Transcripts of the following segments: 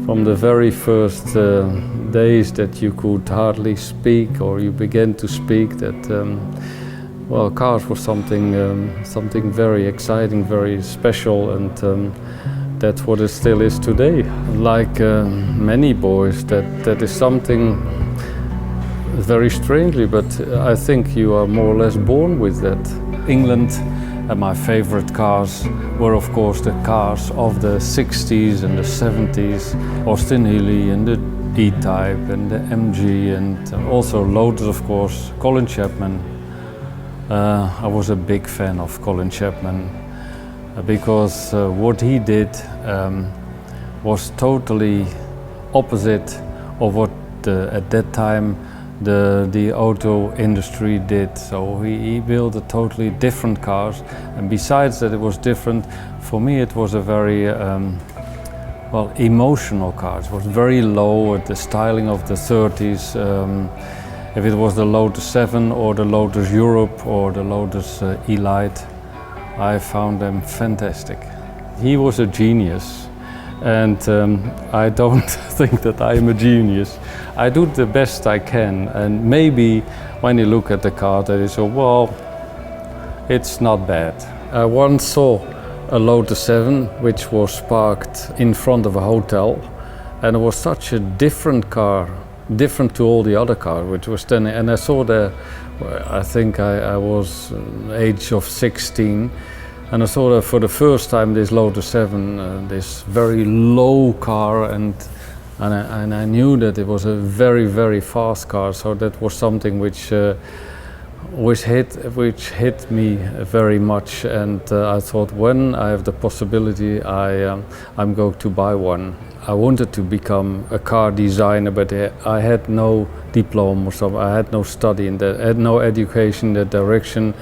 From the very first days that you could hardly speak or you began to speak, that well, cars were something very exciting, very special, and that's what it still is today. Like many boys, that is something very strangely, but I think you are more or less born with that. England, and my favorite cars were of course the cars of the 60s and the 70s, Austin Healey and the E-Type and the MG, and also Lotus, of course, Colin Chapman. I was a big fan of Colin Chapman because what he did was totally opposite of what at that time the auto industry did. So he built a totally different cars, and besides that it was different, for me it was a very well, emotional car. It was very low at the styling of the 30s. If it was the Lotus 7 or the Lotus Europe or the Lotus Elite, I found them fantastic. He was a genius, and I don't think that I am a genius. I do the best I can, and maybe when you look at the car, that is, well, it's not bad. I once saw a Lotus 7 which was parked in front of a hotel, and it was such a different car, different to all the other cars which were standing. And I saw I think I was age of 16, and I saw that for the first time this Lotus 7, this very low car, and I knew that it was a very, very fast car. So that was something which hit me very much, and I thought, when I have the possibility, I'm going to buy one. I wanted to become a car designer, but I had no diploma or something. I had no study in that, I had no education in that direction.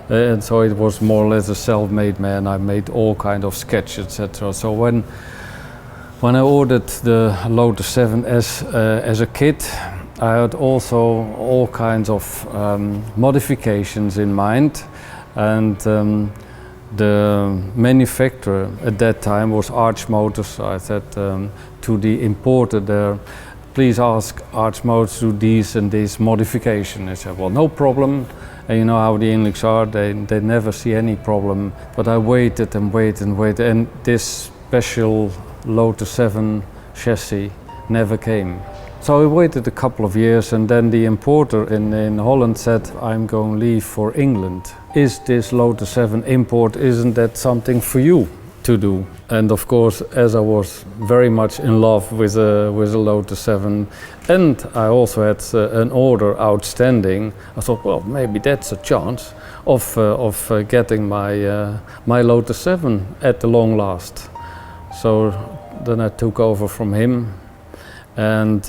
And so it was more or less a self-made man. I made all kind of sketches, etc. So when I ordered the Lotus 7 as a kit, I had also all kinds of modifications in mind, and the manufacturer at that time was Arch Motors. I said to the importer there, please ask Arch Motors to do these and these modifications. They said, well, no problem. And you know how the English are, they never see any problem. But I waited and waited and waited, and this special Lotus 7 chassis never came. So I waited a couple of years, and then the importer in Holland said, I'm going to leave for England. Is this Lotus 7 import, isn't that something for you to do? And of course, as I was very much in love with a Lotus 7, and I also had an order outstanding, I thought, well, maybe that's a chance of getting my Lotus 7 at the long last. So then I took over from him, and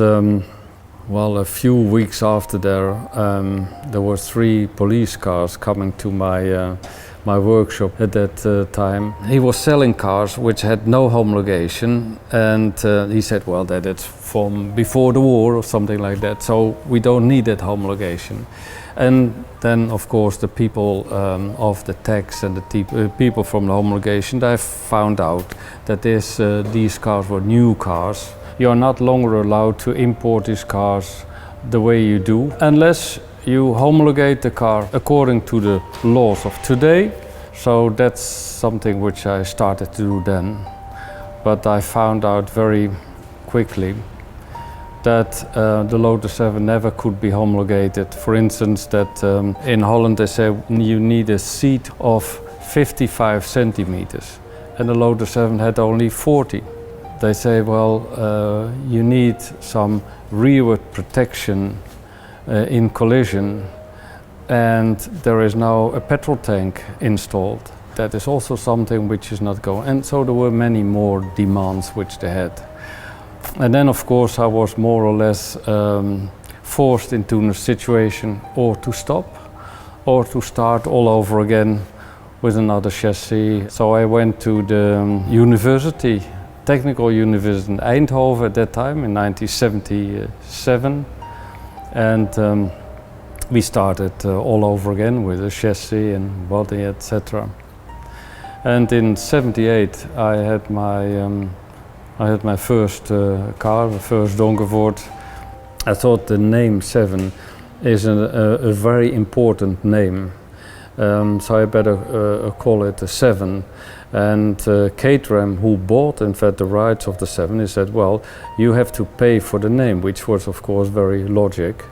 well, a few weeks after there were 3 police cars coming to my workshop at that time. He was selling cars which had no homologation, and he said, well, that's from before the war or something like that, so we don't need that homologation. And then, of course, the people of the tax and the people from the homologation, they found out that these cars were new cars. You are not longer allowed to import these cars the way you do, unless you homologate the car according to the laws of today. So that's something which I started to do then. But I found out very quickly that the Lotus 7 never could be homologated. For instance, that in Holland they say you need a seat of 55 centimeters, and the Lotus 7 had only 40. They say, well, you need some rearward protection in collision, and there is now a petrol tank installed. That is also something which is not going. And so there were many more demands which they had. And then, of course, I was more or less forced into a situation or to stop or to start all over again with another chassis. So I went to the university, Technical University in Eindhoven at that time in 1977, and we started all over again with a chassis and body, etc. And in '78 I had my I had my first car, my first Donkervoort. I thought the name 7 is a very important name. So I better call it a 7. And Caterham, who bought in fact the rights of the 7, he said, well, you have to pay for the name, which was of course very logic.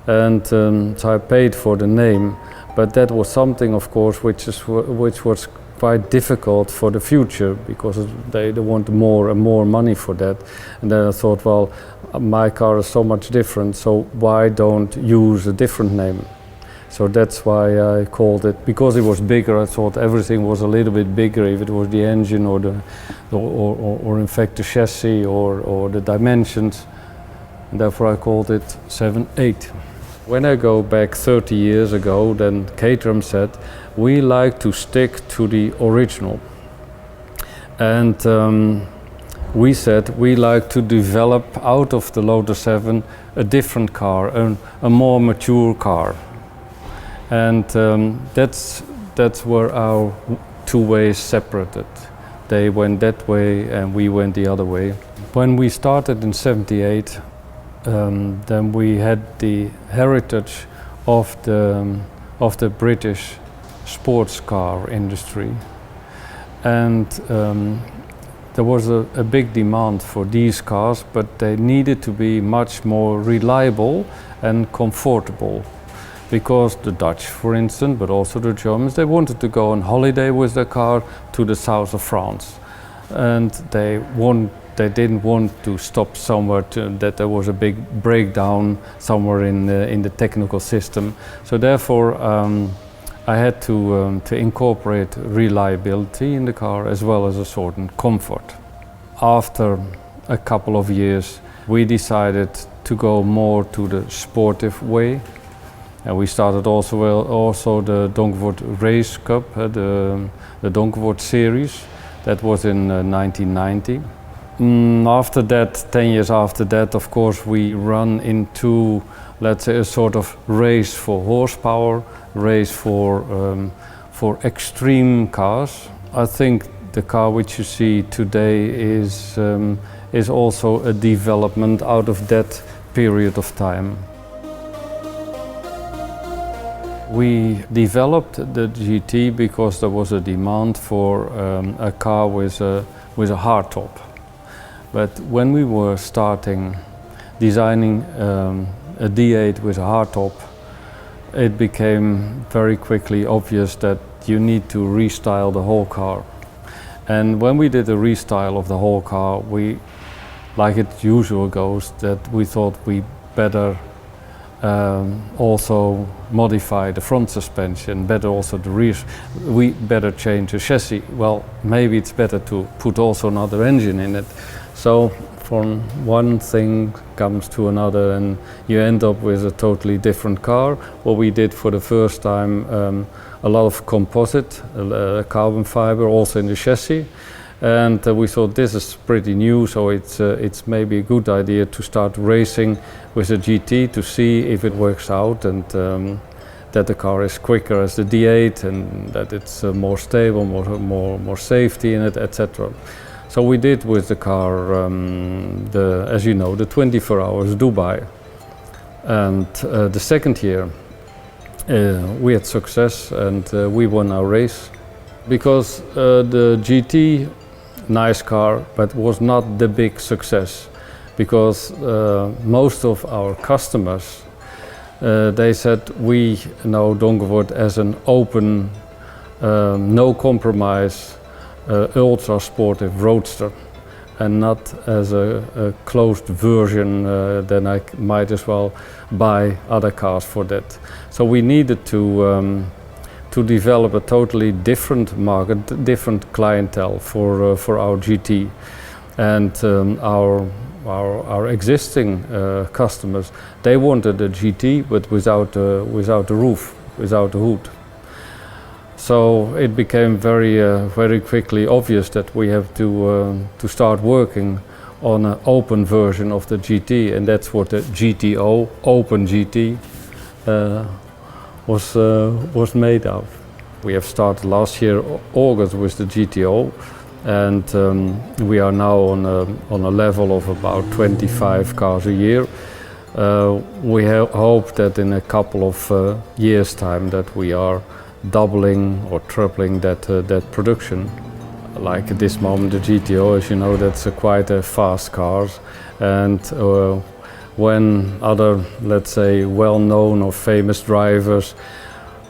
And so I paid for the name, but that was something of course which was quite difficult for the future, because they want more and more money for that. And then I thought, well, my car is so much different, so why don't use a different name? So that's why I called it, because it was bigger. I thought everything was a little bit bigger, if it was the engine or in fact the chassis or the dimensions. And therefore I called it 7-8. When I go back 30 years ago, then Caterham said, we like to stick to the original. And we said we like to develop out of the Lotus 7 a different car, a more mature car. And that's where our two ways separated. They went that way and we went the other way. When we started in '78, then we had the heritage of the British sports car industry, and there was a big demand for these cars, but they needed to be much more reliable and comfortable, because the Dutch, for instance, but also the Germans, they wanted to go on holiday with their car to the south of France, and they didn't want to stop somewhere that there was a big breakdown somewhere in the technical system. So therefore I had to incorporate reliability in the car as well as a certain comfort. After a couple of years we decided to go more to the sportive way, and we started also the Donkervoort Race Cup, the Donkervoort series. That was in 1990. After that, 10 years after that, of course, we run into, let's say, a sort of race for horsepower, race for extreme cars. I think the car which you see today is also a development out of that period of time. We developed the GT because there was a demand for a car with a hardtop. But when we were starting designing a D8 with a hardtop, it became very quickly obvious that you need to restyle the whole car. And when we did a restyle of the whole car, we, like it usually goes, that we thought we better also modify the front suspension, better also the rear. We better change the chassis. Well, maybe it's better to put also another engine in it. So from one thing comes to another and you end up with a totally different car. What we did for the first time, a lot of composite, carbon fiber also in the chassis. And we thought this is pretty new, so it's maybe a good idea to start racing with a GT to see if it works out, and that the car is quicker as the D8 and that it's more stable, more safety in it, etc. So we did with the car, as you know, the 24 hours Dubai. And the second year we had success and we won our race, because the GT, nice car, but was not the big success, because most of our customers, they said we know Donkervoort as an open, no compromise, ultra sportive roadster, and not as a closed version. Then I might as well buy other cars for that. So we needed to develop a totally different market, different clientele for our GT, and our existing customers, they wanted a GT but without a roof, without a hood. So it became very quickly obvious that we have to start working on an open version of the GT, and that's what the GTO, Open GT, was made of. We have started last year August with the GTO, and we are now on a level of about 25 cars a year. We hope that in a couple of years' time that we are doubling or tripling that production. Like at this moment, the GTO, as you know, that's quite a fast car, and when other, let's say, well-known or famous drivers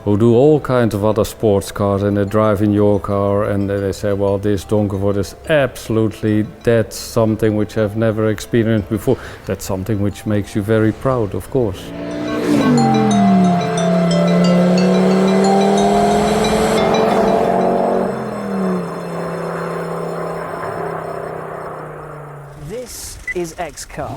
who do all kinds of other sports cars and they drive in your car and they say, well, this Donkervoort is absolutely, that's something which I've never experienced before. That's something which makes you very proud, of course. This is XCAR.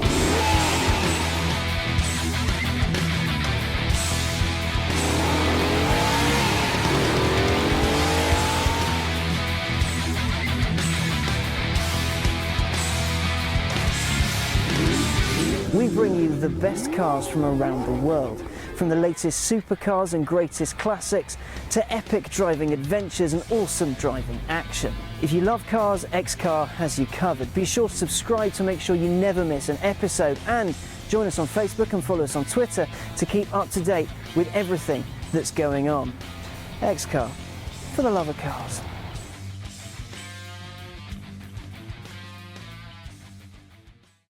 We bring you the best cars from around the world, from the latest supercars and greatest classics to epic driving adventures and awesome driving action. If you love cars, XCAR has you covered. Be sure to subscribe to make sure you never miss an episode, and join us on Facebook and follow us on Twitter to keep up to date with everything that's going on. XCAR, for the love of cars.